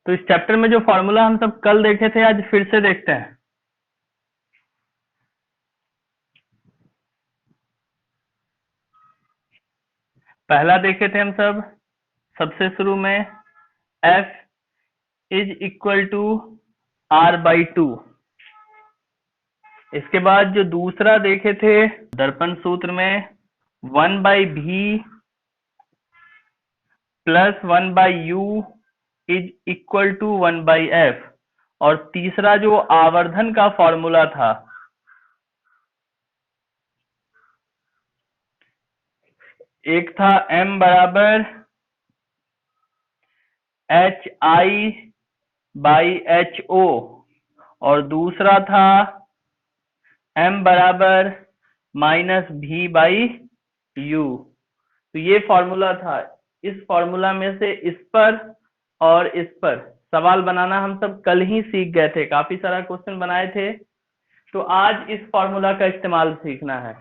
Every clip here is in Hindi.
तो इस चैप्टर में जो फॉर्मूला हम सब कल देखे थे आज फिर से देखते हैं। पहला देखे थे हम सब सबसे शुरू में F is equal to R/2। इसके बाद जो दूसरा देखे थे दर्पण सूत्र में 1/V plus 1/U is equal to 1/F। और तीसरा जो आवर्धन का फॉर्मूला था एक था M बराबर HI/HO और दूसरा था M बराबर -V/U। तो ये फॉर्मूला था। इस फॉर्मूला में से इस पर और इस पर सवाल बनाना हम सब कल ही सीख गए थे, काफी सारा क्वेश्चन बनाए थे। तो आज इस फॉर्मूला का इस्तेमाल सीखना है।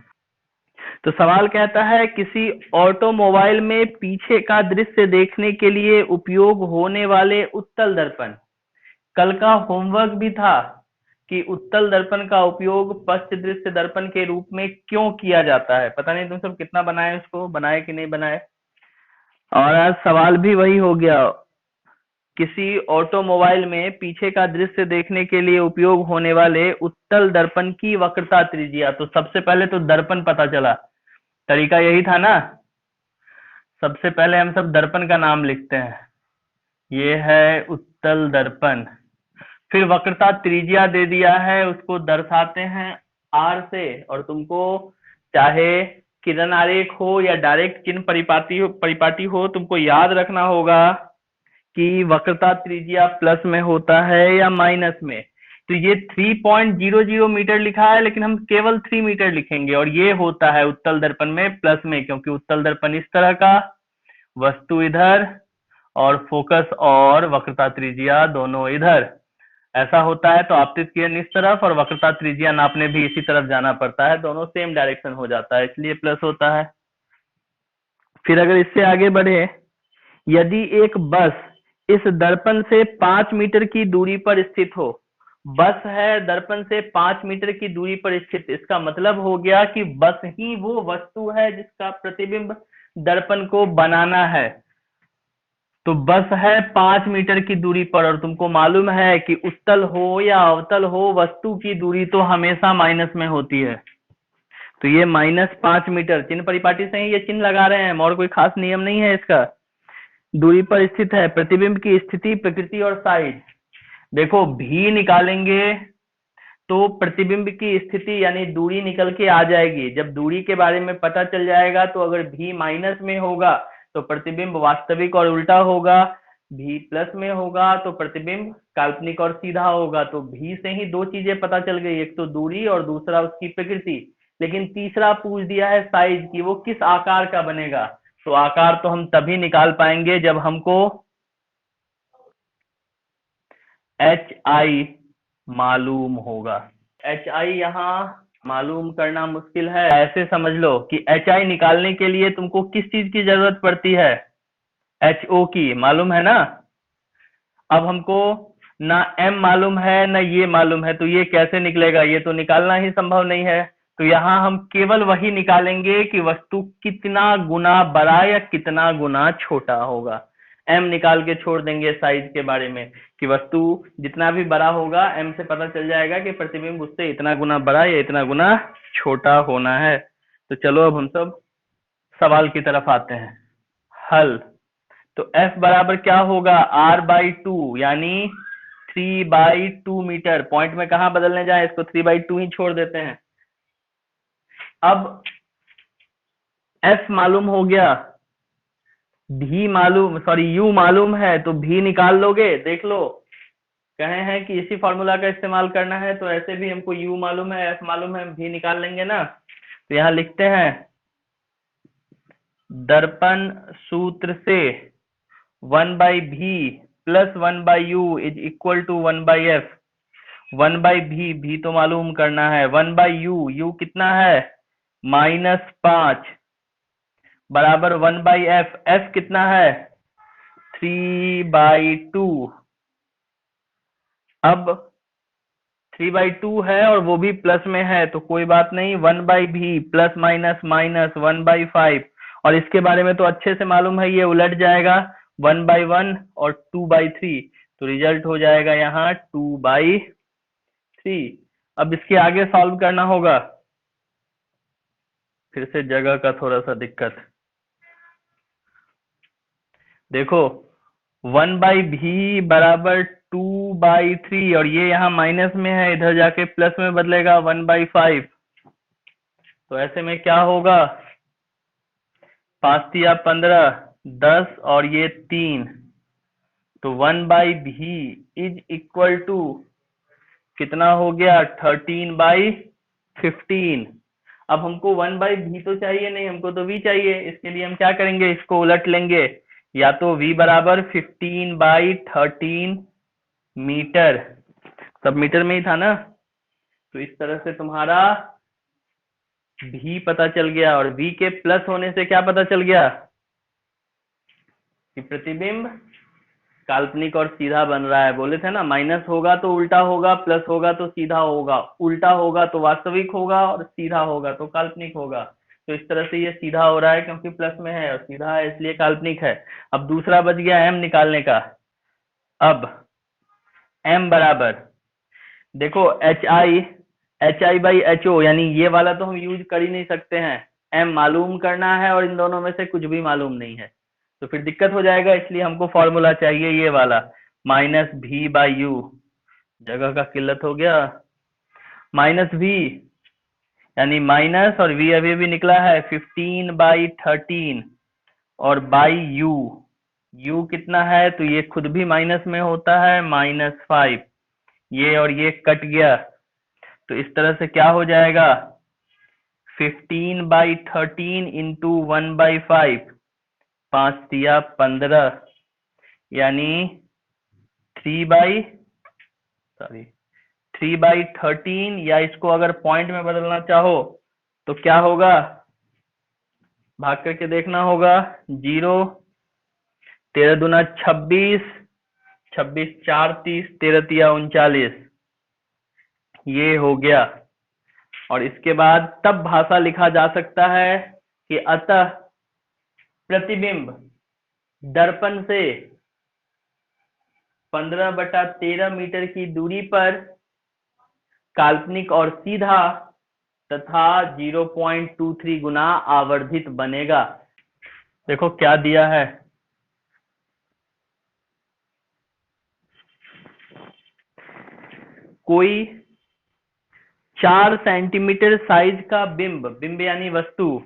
तो सवाल कहता है किसी ऑटोमोबाइल में पीछे का दृश्य देखने के लिए उपयोग होने वाले उत्तल दर्पण। कल का होमवर्क भी था कि उत्तल दर्पण का उपयोग पश्च दृश्य दर्पण के रूप में क्यों किया जाता है। पता नहीं तुम सब कितना बनाए, उसको बनाए कि नहीं बनाए। और आज सवाल भी वही हो गया, किसी ऑटोमोबाइल में पीछे का दृश्य देखने के लिए उपयोग होने वाले उत्तल दर्पण की वक्रता त्रिज्या। तो सबसे पहले तो दर्पण पता चला, तरीका यही था ना। सबसे पहले हम सब दर्पण का नाम लिखते हैं, ये है उत्तल दर्पण। फिर वक्रता त्रिज्या दे दिया है, उसको दर्शाते हैं R से। और तुमको चाहे किरण आरेख हो या डायरेक्ट चिन्ह परिपाटी हो तुमको याद रखना होगा कि वक्रता त्रिज्या प्लस में होता है या माइनस में। तो ये 3.00 मीटर लिखा है, लेकिन हम केवल 3 मीटर लिखेंगे। और ये होता है उत्तल दर्पण में प्लस में, क्योंकि उत्तल दर्पण इस तरह का, वस्तु इधर और फोकस और वक्रता त्रिज्या दोनों इधर ऐसा होता है। तो आपतित किरण इस तरफ और वक्रता त्रिज्या नापने भी इसी तरफ जाना पड़ता है, दोनों सेम डायरेक्शन हो जाता है, इसलिए प्लस होता है। फिर अगर इससे आगे बढ़े, यदि एक बस इस दर्पण से 5 मीटर की दूरी पर स्थित हो, बस है दर्पण से 5 मीटर की दूरी पर स्थित, इसका मतलब हो गया कि बस ही वो वस्तु है जिसका प्रतिबिंब दर्पण को बनाना है। तो बस है 5 मीटर की दूरी पर, और तुमको मालूम है कि उत्तल हो या अवतल हो वस्तु की दूरी तो हमेशा माइनस में होती है। तो ये -5 मीटर चिन्ह परिपाटी से ही ये चिन्ह लगा रहे हैं, और कोई खास नियम नहीं है इसका। दूरी पर स्थित है, प्रतिबिंब की स्थिति, प्रकृति और साइज। देखो भी निकालेंगे तो प्रतिबिंब की स्थिति यानी दूरी निकल के आ जाएगी। जब दूरी के बारे में पता चल जाएगा तो अगर भी माइनस में होगा तो प्रतिबिंब वास्तविक और उल्टा होगा, भी प्लस में होगा तो प्रतिबिंब काल्पनिक और सीधा होगा। तो भी से ही दो चीजें पता चल गई, एक तो दूरी और दूसरा उसकी प्रकृति। लेकिन तीसरा पूछ दिया है साइज की, वो किस आकार का बनेगा। तो आकार तो हम तभी निकाल पाएंगे जब हमको HI मालूम होगा। HI यहाँ मालूम करना मुश्किल है। ऐसे समझ लो कि HI निकालने के लिए तुमको किस चीज की जरूरत पड़ती है, HO की, मालूम है ना। अब हमको ना M मालूम है ना ये मालूम है, तो ये कैसे निकलेगा, ये तो निकालना ही संभव नहीं है। तो यहाँ हम केवल वही निकालेंगे कि वस्तु कितना गुना बड़ा या कितना गुना छोटा होगा। M निकाल के छोड़ देंगे साइज के बारे में, कि वस्तु जितना भी बड़ा होगा M से पता चल जाएगा कि प्रतिबिंब उससे इतना गुना बड़ा या इतना गुना छोटा होना है। तो चलो अब हम सब सवाल की तरफ आते हैं। हल। तो F बराबर क्या होगा, R/2 यानी 3/2 मीटर। पॉइंट में कहा बदलने जाए, इसको 3/2 ही छोड़ देते हैं। अब F मालूम हो गया, भी मालूम, सॉरी U मालूम है, तो भी निकाल लोगे। देख लो कहे हैं कि इसी फॉर्मूला का इस्तेमाल करना है, तो ऐसे भी हमको U मालूम है, F मालूम है, भी निकाल लेंगे ना। तो यहाँ लिखते हैं दर्पण सूत्र से 1/V plus 1/U is equal to 1/F। 1/V भी तो मालूम करना है, 1/U, U कितना है -5 बराबर 1/F, F कितना है 3/2 अब 3/2 है और वो भी प्लस में है तो कोई बात नहीं, 1/v प्लस माइनस माइनस 1/5, और इसके बारे में तो अच्छे से मालूम है, ये उलट जाएगा 1/1 और 2/3, तो रिजल्ट हो जाएगा यहाँ 2/3। अब इसके आगे सॉल्व करना होगा, फिर से जगह का थोड़ा सा दिक्कत। देखो 1/v बराबर 2/3 और ये यहाँ माइनस में है, इधर जाके प्लस में बदलेगा 1/5, तो ऐसे में क्या होगा, 5 या 15, 10 और ये 3, तो 1/v इज इक्वल टू कितना हो गया, 13/15। अब हमको 1/v तो चाहिए नहीं, हमको तो v चाहिए, इसके लिए हम क्या करेंगे, इसको उलट लेंगे, या तो v बराबर 15/13 मीटर, सब मीटर में ही था ना, तो इस तरह से तुम्हारा v पता चल गया, और v के प्लस होने से क्या पता चल गया कि प्रतिबिंब काल्पनिक और सीधा बन रहा है। बोले थे ना, माइनस होगा तो उल्टा होगा, प्लस होगा तो सीधा होगा, उल्टा होगा तो वास्तविक होगा, और सीधा होगा तो काल्पनिक होगा। तो इस तरह से ये सीधा हो रहा है क्योंकि प्लस में है, और सीधा है इसलिए काल्पनिक है। अब दूसरा बच गया m निकालने का। अब m बराबर, देखो HI/HO, यानी ये वाला तो हम यूज कर ही नहीं सकते हैं, m मालूम करना है और इन दोनों में से कुछ भी मालूम नहीं है, तो फिर दिक्कत हो जाएगा, इसलिए हमको फॉर्मूला चाहिए ये वाला, -v/u, जगह का किल्लत हो गया, -v, यानी माइनस और v अभी भी निकला है 15/13 और बाई u कितना है, तो ये खुद भी माइनस में होता है, -5, ये और ये कट गया, तो इस तरह से क्या हो जाएगा, 15/13 इंटू 1/5, 5 या 15, यानी 3/13, या इसको अगर पॉइंट में बदलना चाहो तो क्या होगा, भाग करके देखना होगा, 0, 13 दूना 26, 26 4 30, 13 तिया 39, ये हो गया। और इसके बाद तब भाषा लिखा जा सकता है कि अतः प्रतिबिंब दर्पण से 15/13 मीटर की दूरी पर काल्पनिक और सीधा तथा 0.23 गुना आवर्धित बनेगा। देखो क्या दिया है, कोई 4 सेंटीमीटर साइज का बिंब यानी वस्तु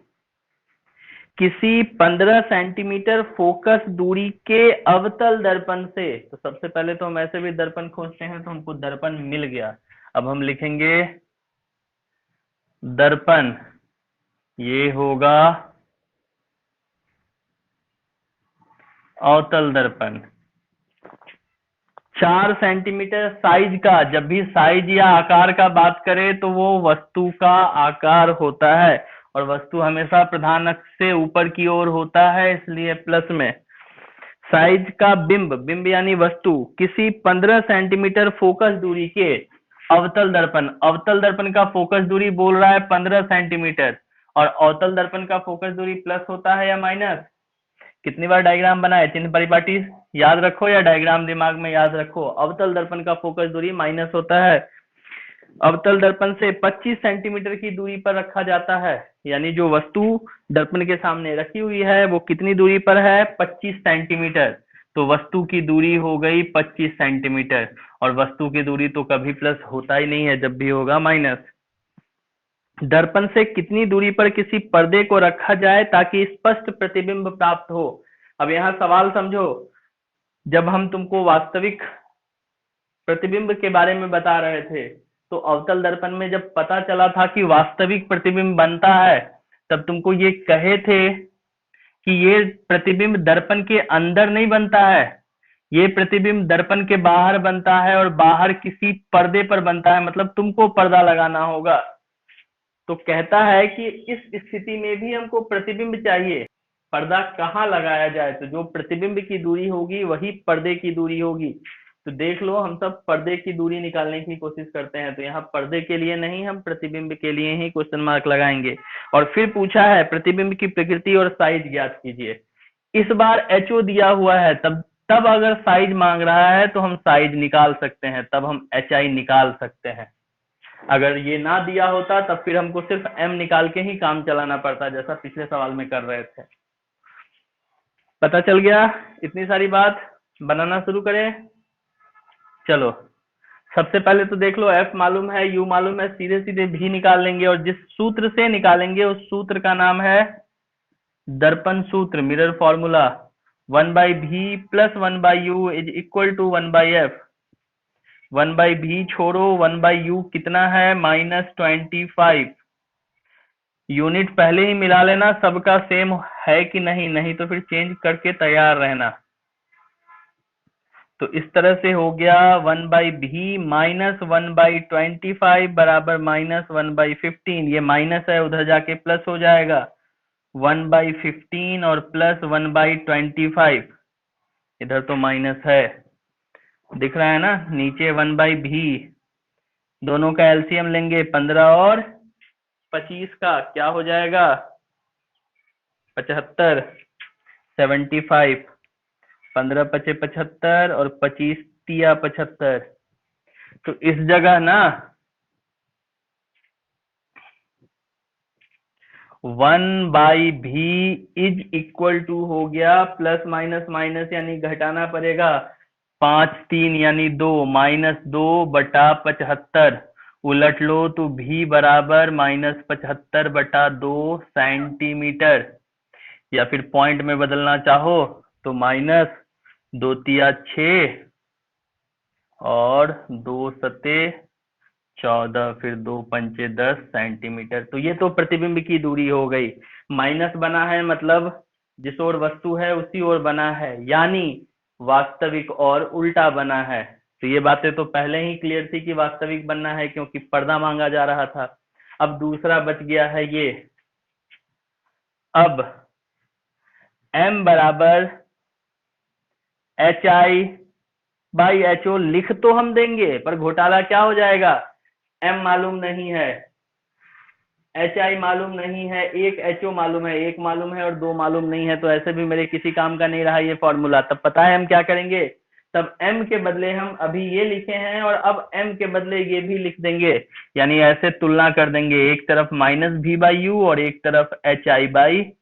किसी 15 सेंटीमीटर फोकस दूरी के अवतल दर्पण से, तो सबसे पहले तो हम ऐसे भी दर्पण खोजते हैं, तो हमको दर्पण मिल गया। अब हम लिखेंगे दर्पण, ये होगा अवतल दर्पण, 4 सेंटीमीटर साइज का, जब भी साइज या आकार का बात करें तो वो वस्तु का आकार होता है, और वस्तु हमेशा प्रधान अक्ष से ऊपर की ओर होता है, इसलिए प्लस में। साइज का बिंब यानी वस्तु किसी 15 सेंटीमीटर फोकस दूरी के अवतल दर्पण का फोकस दूरी बोल रहा है 15 सेंटीमीटर, और अवतल दर्पण का फोकस दूरी प्लस होता है या माइनस। कितनी बार डायग्राम बनाए, चिन्ह परिपाटी याद रखो या डायग्राम दिमाग में याद रखो। अवतल दर्पण का फोकस दूरी माइनस होता है, अवतल दर्पण से 25 सेंटीमीटर की दूरी पर रखा जाता है, यानी जो वस्तु दर्पण के सामने रखी हुई है वो कितनी दूरी पर है, 25 सेंटीमीटर, तो वस्तु की दूरी हो गई 25 सेंटीमीटर, और वस्तु की दूरी तो कभी प्लस होता ही नहीं है, जब भी होगा माइनस। दर्पण से कितनी दूरी पर किसी पर्दे को रखा जाए ताकि स्पष्ट प्रतिबिंब प्राप्त हो। अब यहाँ सवाल समझो, जब हम तुमको वास्तविक प्रतिबिंब के बारे में बता रहे थे, तो अवतल दर्पण में जब पता चला था कि वास्तविक प्रतिबिंब बनता है, तब तुमको ये कहे थे कि ये प्रतिबिंब दर्पण के अंदर नहीं बनता है, ये प्रतिबिंब दर्पण के बाहर बनता है, और बाहर किसी पर्दे पर बनता है, मतलब तुमको पर्दा लगाना होगा। तो कहता है कि इस स्थिति में भी हमको प्रतिबिंब चाहिए, पर्दा कहाँ लगाया जाए, तो जो प्रतिबिंब की दूरी होगी वही पर्दे की दूरी होगी। तो देख लो, हम सब पर्दे की दूरी निकालने की कोशिश करते हैं, तो यहाँ पर्दे के लिए नहीं, हम प्रतिबिंब के लिए ही क्वेश्चन मार्क लगाएंगे। और फिर पूछा है प्रतिबिंब की प्रकृति और साइज ज्ञात कीजिए। इस बार HO दिया हुआ है, तब अगर साइज मांग रहा है तो हम साइज निकाल सकते हैं, तब हम HI निकाल सकते हैं। अगर ये ना दिया होता तब फिर हमको सिर्फ M निकाल के ही काम चलाना पड़ता, जैसा पिछले सवाल में कर रहे थे। पता चल गया? इतनी सारी बात बनाना शुरू करें। चलो, सबसे पहले तो देख लो, F मालूम है, U मालूम है, सीधे सीधे V निकाल लेंगे, और जिस सूत्र से निकालेंगे उस सूत्र का नाम है दर्पण सूत्र, mirror formula. 1/V plus 1/U is equal to 1/F। 1/V छोड़ो, 1/U कितना है? -25। यूनिट पहले ही मिला लेना, सबका सेम है कि नहीं, नहीं तो फिर चेंज करके तैयार रहना। तो इस तरह से हो गया 1/V माइनस 1/25 बराबर -1/15। ये माइनस है, उधर जाके प्लस हो जाएगा। 1/15 और प्लस 1/25, इधर तो माइनस है, दिख रहा है ना नीचे। 1/V, दोनों का एलसीएम लेंगे, 15 और 25 का क्या हो जाएगा? 75। 75, 15 पचे 75 और 25 तिया 75। तो इस जगह ना 1/V इज इक्वल टू हो गया, प्लस माइनस माइनस यानी घटाना पड़ेगा, 5 3 यानी 2, -2/75। उलट लो तो V बराबर -75/2 सेंटीमीटर, या फिर पॉइंट में बदलना चाहो तो -2 तिया 6 और 2 सते 14, फिर 2 पंचे 10 सेंटीमीटर। तो ये तो प्रतिबिंब की दूरी हो गई। माइनस बना है मतलब जिस ओर वस्तु है उसी ओर बना है, यानी वास्तविक और उल्टा बना है। तो ये बातें तो पहले ही क्लियर थी कि वास्तविक बनना है, क्योंकि पर्दा मांगा जा रहा था। अब दूसरा बच गया है ये। अब M बराबर HI/HO लिख तो हम देंगे, पर घोटाला क्या हो जाएगा? M मालूम नहीं है, HI मालूम नहीं है, एक HO मालूम है, एक मालूम है और 2 मालूम नहीं है, तो ऐसे भी मेरे किसी काम का नहीं रहा ये फॉर्मूला। तब पता है हम क्या करेंगे? तब M के बदले हम अभी ये लिखे हैं और अब M के बदले ये भी लिख देंगे, यानी ऐसे तुलना कर देंगे, एक तरफ -V/U और एक तरफ HI/HO।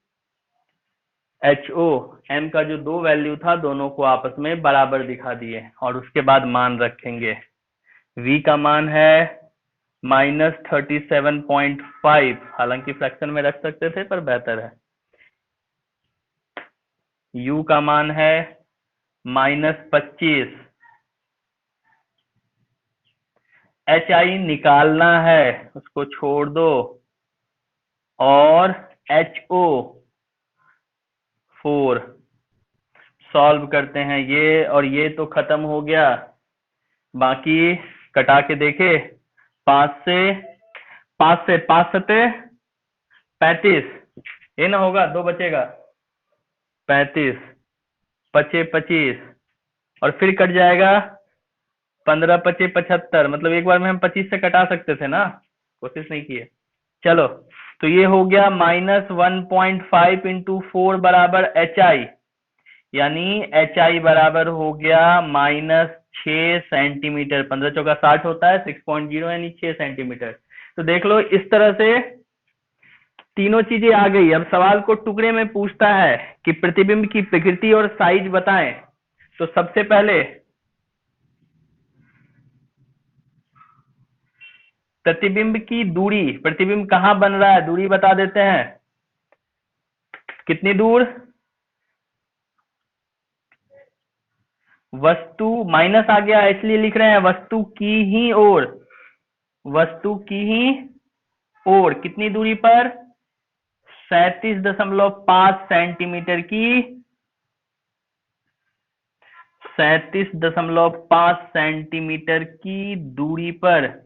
M का जो 2 वैल्यू था दोनों को आपस में बराबर दिखा दिए, और उसके बाद मान रखेंगे। V का मान है -37.5, हालांकि फ्रैक्शन में रख सकते थे पर बेहतर है। U का मान है -25। HI निकालना है, उसको छोड़ दो, और HO 4। सॉल्व करते हैं ये, और ये तो खत्म हो गया, बाकी कटा के देखे। 5 से 5 सते 35, ये ना होगा, 2 बचेगा, 35 पचे 25, और फिर कट जाएगा 15 पचे 75। मतलब एक बार में हम 25 से कटा सकते थे ना, कोशिश नहीं की है। चलो, तो ये हो गया -1.5 इंटू 4 बराबर HI, यानी HI बराबर हो गया -6 सेंटीमीटर। 15 चौका 60 होता है, 6.0 यानी 6 सेंटीमीटर। तो देख लो, इस तरह से तीनों चीजें आ गई। अब सवाल को टुकड़े में पूछता है कि प्रतिबिंब की प्रकृति और साइज बताएं। तो सबसे पहले प्रतिबिंब की दूरी, प्रतिबिंब कहां बन रहा है दूरी बता देते हैं। कितनी दूर? वस्तु माइनस आ गया इसलिए लिख रहे हैं वस्तु की ही ओर, वस्तु की ही ओर कितनी दूरी पर? 37.5 सेंटीमीटर की, 37.5 सेंटीमीटर की दूरी पर।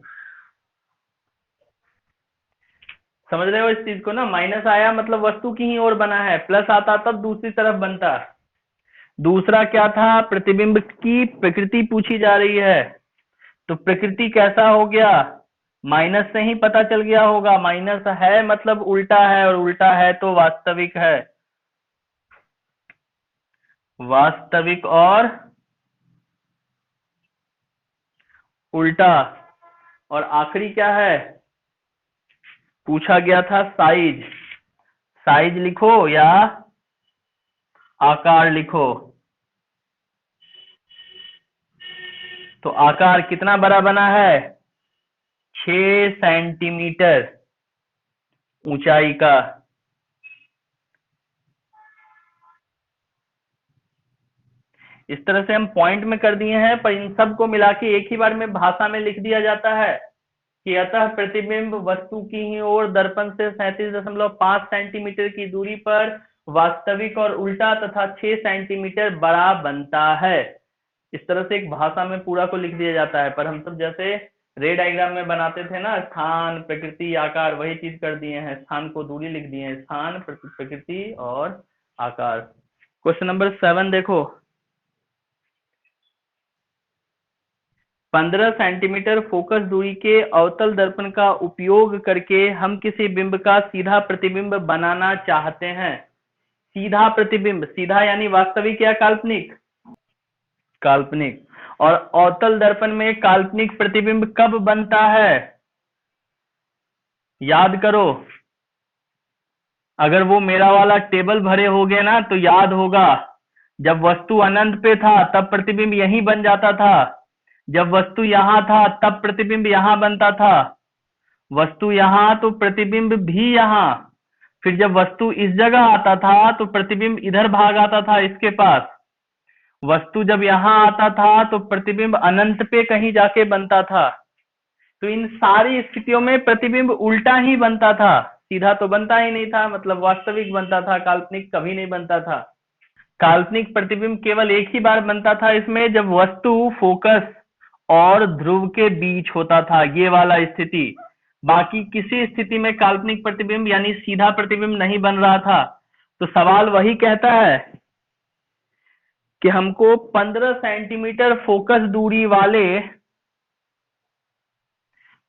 समझ रहे हो इस चीज को ना? माइनस आया मतलब वस्तु की ही ओर बना है, प्लस आता तब दूसरी तरफ बनता। दूसरा क्या था, प्रतिबिंब की प्रकृति पूछी जा रही है। तो प्रकृति कैसा हो गया, माइनस से ही पता चल गया होगा, माइनस है मतलब उल्टा है, और उल्टा है तो वास्तविक है, वास्तविक और उल्टा। और आखिरी क्या है, पूछा गया था साइज, साइज लिखो या आकार लिखो। तो आकार कितना बड़ा बना है, 6 सेंटीमीटर ऊंचाई का। इस तरह से हम पॉइंट में कर दिए हैं, पर इन सब को मिला के एक ही बार में भाषा में लिख दिया जाता है कि अतः प्रतिबिंब वस्तु की ही ओर दर्पण से 37.5 सेंटीमीटर की दूरी पर वास्तविक और उल्टा तथा 6 सेंटीमीटर बड़ा बनता है। इस तरह से एक भाषा में पूरा को लिख दिया जाता है, पर हम सब जैसे रे डायग्राम में बनाते थे ना, स्थान प्रकृति आकार, वही चीज कर दिए हैं, स्थान को दूरी लिख दिए हैं, स्थान प्रकृति और आकार। क्वेश्चन नंबर 7 देखो, 15 सेंटीमीटर फोकस दूरी के अवतल दर्पण का उपयोग करके हम किसी बिंब का सीधा प्रतिबिंब बनाना चाहते हैं। सीधा प्रतिबिंब, सीधा यानी वास्तविक या काल्पनिक, काल्पनिक। और अवतल दर्पण में काल्पनिक प्रतिबिंब कब बनता है, याद करो। अगर वो मेरा वाला टेबल भरे हो गए ना तो याद होगा, जब वस्तु अनंत पे था तब प्रतिबिंब यहीं बन जाता था, जब वस्तु यहां था तब प्रतिबिंब यहां बनता था, वस्तु यहां तो प्रतिबिंब भी यहां, फिर जब वस्तु इस जगह आता था तो प्रतिबिंब इधर भाग आता था इसके पास, वस्तु जब यहां आता था तो प्रतिबिंब अनंत पे कहीं जाके बनता था। तो इन सारी स्थितियों में प्रतिबिंब उल्टा ही बनता था, सीधा तो बनता ही नहीं था, मतलब वास्तविक बनता था, काल्पनिक कभी नहीं बनता था। काल्पनिक प्रतिबिंब केवल एक ही बार बनता था इसमें, जब वस्तु फोकस और ध्रुव के बीच होता था, ये वाला स्थिति। बाकी किसी स्थिति में काल्पनिक प्रतिबिंब यानी सीधा प्रतिबिंब नहीं बन रहा था। तो सवाल वही कहता है कि हमको 15 सेंटीमीटर फोकस दूरी वाले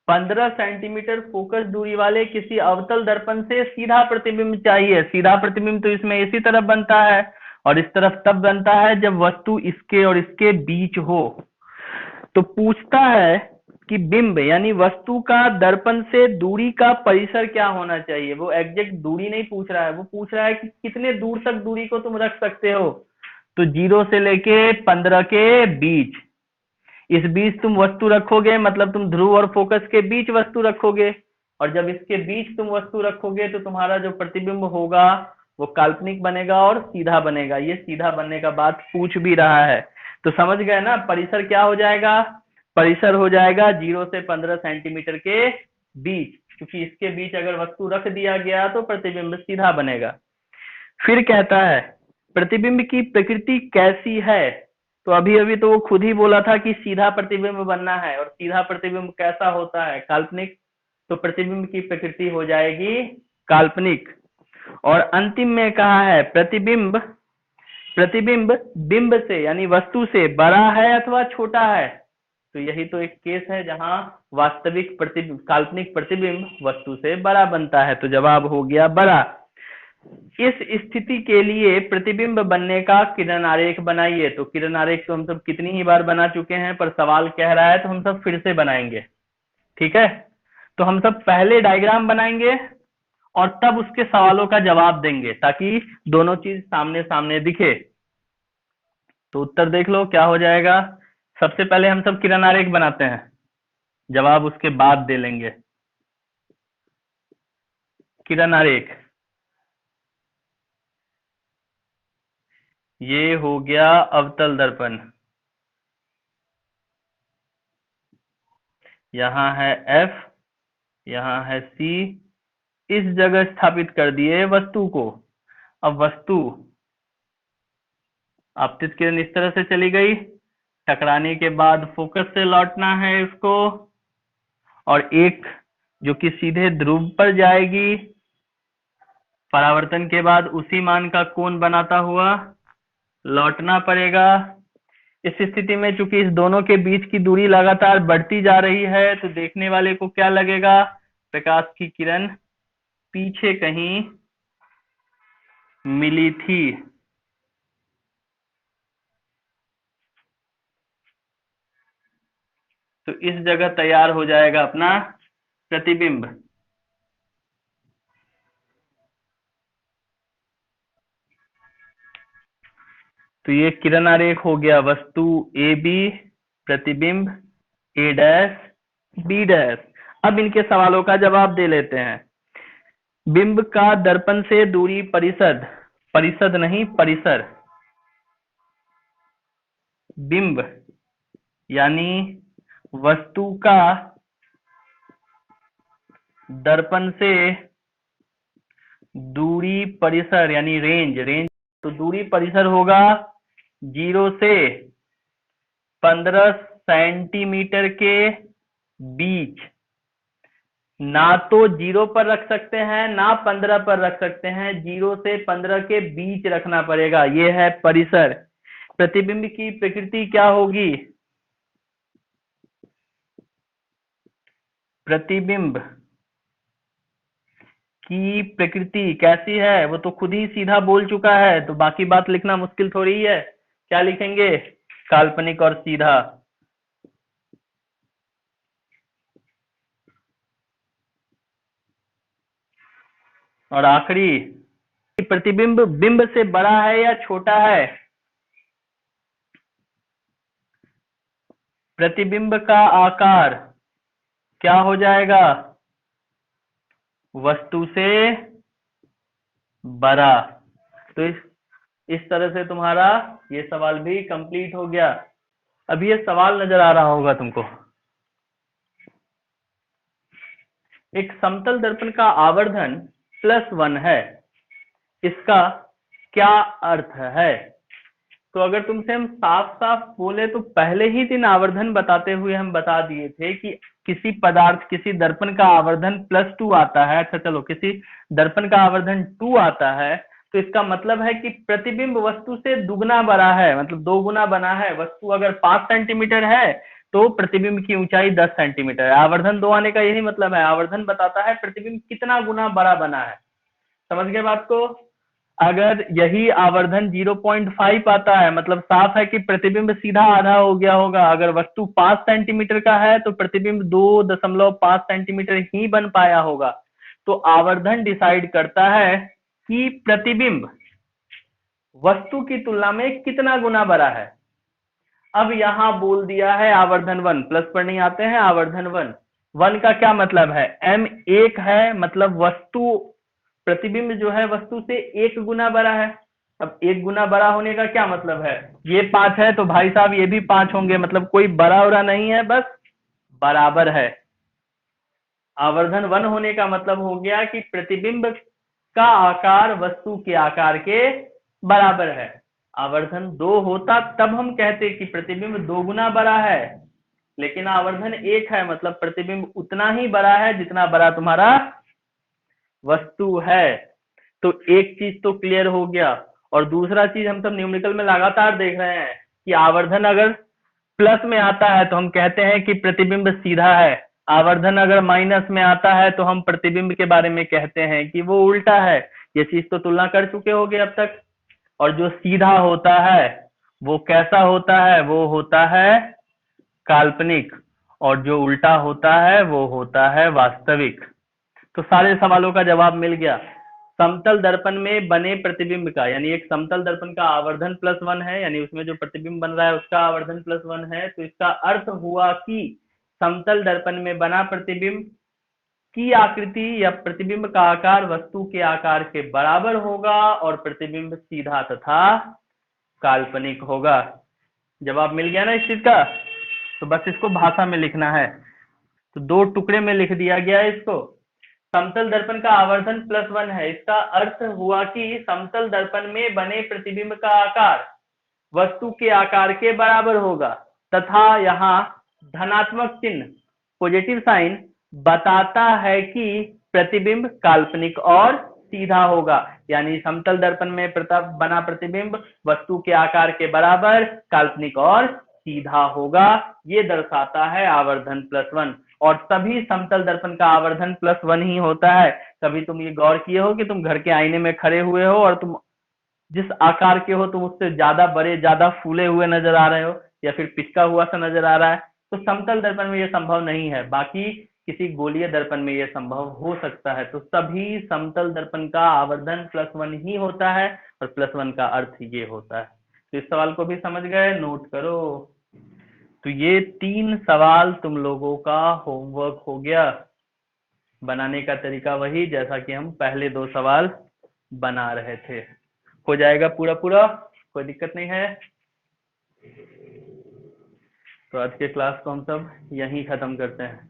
15 सेंटीमीटर फोकस दूरी वाले किसी अवतल दर्पण से सीधा प्रतिबिंब चाहिए। सीधा प्रतिबिंब तो इसमें इसी तरफ बनता है और इस तरफ तब बनता है जब वस्तु इसके और इसके बीच हो। तो पूछता है कि बिंब यानी वस्तु का दर्पण से दूरी का परिसर क्या होना चाहिए। वो एग्जैक्ट दूरी नहीं पूछ रहा है, वो पूछ रहा है कि कितने दूर तक दूरी को तुम रख सकते हो। तो 0 से लेके 15 के बीच, इस बीच तुम वस्तु रखोगे मतलब तुम ध्रुव और फोकस के बीच वस्तु रखोगे, और जब इसके बीच तुम वस्तु रखोगे तो तुम्हारा जो प्रतिबिंब होगा वो काल्पनिक बनेगा और सीधा बनेगा। ये सीधा बनने का बात पूछ भी रहा है। तो समझ गए ना, परिसर क्या हो जाएगा, परिसर हो जाएगा 0 से 15 सेंटीमीटर के बीच, क्योंकि इसके बीच अगर वस्तु रख दिया गया तो प्रतिबिंब सीधा बनेगा। फिर कहता है प्रतिबिंब की प्रकृति कैसी है। तो अभी अभी तो वो खुद ही बोला था कि सीधा प्रतिबिंब बनना है, और सीधा प्रतिबिंब कैसा होता है, काल्पनिक। तो प्रतिबिंब की प्रकृति हो जाएगी काल्पनिक। और अंतिम में कहा है प्रतिबिंब प्रतिबिंब बिंब से यानी वस्तु से बड़ा है अथवा छोटा है। तो यही तो एक केस है जहां वास्तविक प्रतिबिंब काल्पनिक प्रतिबिंब वस्तु से बड़ा बनता है। तो जवाब हो गया बड़ा। इस स्थिति के लिए प्रतिबिंब बनने का किरण आरेख बनाइए। तो किरण आरेख तो हम सब कितनी ही बार बना चुके हैं, पर सवाल कह रहा है तो हम सब फिर से बनाएंगे। ठीक है, तो हम सब पहले डायग्राम बनाएंगे और तब उसके सवालों का जवाब देंगे, ताकि दोनों चीज सामने सामने दिखे। तो उत्तर देख लो क्या हो जाएगा। सबसे पहले हम सब किरण आरेख बनाते हैं, जवाब उसके बाद दे लेंगे। किरण आरेख, ये हो गया अवतल दर्पण, यहाँ है F, यहाँ है C, इस जगह स्थापित कर दिए वस्तु को। अब वस्तु आपतित किरण इस तरह से चली गई, टकराने के बाद फोकस से लौटना है इसको, और एक जो कि सीधे ध्रुव पर जाएगी, परावर्तन के बाद उसी मान का कोण बनाता हुआ, लौटना पड़ेगा। इस स्थिति में चूंकि इस दोनों के बीच की दूरी लगातार बढ़ती जा रही है तो देखने वाले को क्या लगेगा, प्रकाश की किरण पीछे कहीं मिली थी। तो इस जगह तैयार हो जाएगा अपना प्रतिबिंब। तो ये किरण आरेख हो गया वस्तु ए बी, प्रतिबिंब ए डैश बी डैश। अब इनके सवालों का जवाब दे लेते हैं। बिंब का दर्पण से दूरी परिसद, परिसद नहीं परिसर, बिंब यानी वस्तु का दर्पण से दूरी परिसर यानी रेंज, रेंज तो दूरी परिसर होगा 0 से 15 सेंटीमीटर के बीच। ना तो 0 पर रख सकते हैं ना 15 पर रख सकते हैं, 0 से 15 के बीच रखना पड़ेगा, ये है परिसर। प्रतिबिंब की प्रकृति क्या होगी, प्रतिबिंब की प्रकृति कैसी है वो तो खुद ही सीधा बोल चुका है, तो बाकी बात लिखना मुश्किल थोड़ी ही है। क्या लिखेंगे, काल्पनिक और सीधा। और आखिरी, प्रतिबिंब बिंब से बड़ा है या छोटा है, प्रतिबिंब का आकार क्या हो जाएगा, वस्तु से बड़ा। तो इस तरह से तुम्हारा ये सवाल भी कंप्लीट हो गया। अब ये सवाल नजर आ रहा होगा तुमको, एक समतल दर्पण का आवर्धन +1 है, इसका क्या अर्थ है। तो अगर तुमसे हम साफ साफ बोले तो पहले ही दिन आवर्धन बताते हुए हम बता दिए थे कि किसी पदार्थ, किसी दर्पण का आवर्धन +2 आता है। अच्छा चलो, किसी दर्पण का आवर्धन 2 आता है तो इसका मतलब है कि प्रतिबिंब वस्तु से दुगना बड़ा है, मतलब 2 गुना बना है। वस्तु अगर 5 सेंटीमीटर है तो प्रतिबिंब की ऊंचाई 10 सेंटीमीटर है। आवर्धन 2 आने का यही मतलब है, आवर्धन बताता है प्रतिबिंब कितना गुना बड़ा बना है। समझ गए बात को। अगर यही आवर्धन 0.5 आता है, मतलब साफ है कि प्रतिबिंब सीधा आधा हो गया होगा। अगर वस्तु 5 सेंटीमीटर का है तो प्रतिबिंब 2.5 सेंटीमीटर ही बन पाया होगा। तो आवर्धन डिसाइड करता है कि प्रतिबिंब वस्तु की तुलना में कितना गुना बड़ा है। अब यहां बोल दिया है आवर्धन 1, प्लस पर नहीं आते हैं, आवर्धन 1 का क्या मतलब है, m 1 है, मतलब वस्तु, प्रतिबिंब जो है वस्तु से 1 गुना बड़ा है। अब 1 गुना बड़ा होने का क्या मतलब है, ये 5 है तो भाई साहब ये भी 5 होंगे, मतलब कोई बड़ा उड़ा नहीं है, बस बराबर है। आवर्धन 1 होने का मतलब हो गया कि प्रतिबिंब का आकार वस्तु के आकार के बराबर है। आवर्धन 2 होता तब हम कहते कि प्रतिबिंब 2 गुना बड़ा है, लेकिन आवर्धन 1 है, मतलब प्रतिबिंब उतना ही बड़ा है जितना बड़ा तुम्हारा वस्तु है। तो एक चीज तो क्लियर हो गया। और दूसरा चीज हम सब न्यूमेरिकल में लगातार देख रहे हैं कि आवर्धन अगर प्लस में आता है तो हम कहते हैं कि प्रतिबिंब सीधा है, आवर्धन अगर माइनस में आता है तो हम प्रतिबिंब के बारे में कहते हैं कि वो उल्टा है। ये चीज तो तुलना कर चुके होगे अब तक। और जो सीधा होता है वो कैसा होता है, वो होता है काल्पनिक, और जो उल्टा होता है वो होता है वास्तविक। तो सारे सवालों का जवाब मिल गया। समतल दर्पण में बने प्रतिबिंब का, यानी एक समतल दर्पण का आवर्धन +1 है, यानी उसमें जो प्रतिबिंब बन रहा है उसका आवर्धन +1 है। तो इसका अर्थ हुआ कि समतल दर्पण में बना प्रतिबिंब की आकृति या प्रतिबिंब का आकार वस्तु के आकार के बराबर होगा और प्रतिबिंब सीधा तथा काल्पनिक होगा। जवाब मिल गया ना इस चीज का। तो बस इसको भाषा में लिखना है, तो 2 टुकड़े में लिख दिया गया है इसको। समतल दर्पण का आवर्धन +1 है, इसका अर्थ हुआ कि समतल दर्पण में बने प्रतिबिंब का आकार वस्तु के आकार के बराबर होगा, तथा यहाँ धनात्मक चिन्ह, पॉजिटिव साइन बताता है कि प्रतिबिंब काल्पनिक और सीधा होगा, यानी समतल दर्पण में बना प्रतिबिंब वस्तु के आकार के बराबर, काल्पनिक और सीधा होगा। ये दर्शाता है आवर्धन +1। और तभी समतल दर्पण का आवर्धन +1 ही होता है। कभी तुम ये गौर किए हो कि तुम घर के आईने में खड़े हुए हो और तुम जिस आकार के हो तुम उससे ज्यादा बड़े, ज्यादा फूले हुए नजर आ रहे हो, या फिर पिचका हुआ सा नजर आ रहा है। तो समतल दर्पण में यह संभव नहीं है, बाकी किसी गोलीय दर्पण में यह संभव हो सकता है। तो सभी समतल दर्पण का आवर्धन +1 ही होता है, और +1 का अर्थ ये होता है। तो इस सवाल को भी समझ गए, नोट करो। तो ये 3 सवाल तुम लोगों का होमवर्क हो गया। बनाने का तरीका वही जैसा कि हम पहले 2 सवाल बना रहे थे। हो जाएगा पूरा पूरा, कोई दिक्कत नहीं है। तो आज के क्लास को हम सब यहीं खत्म करते हैं।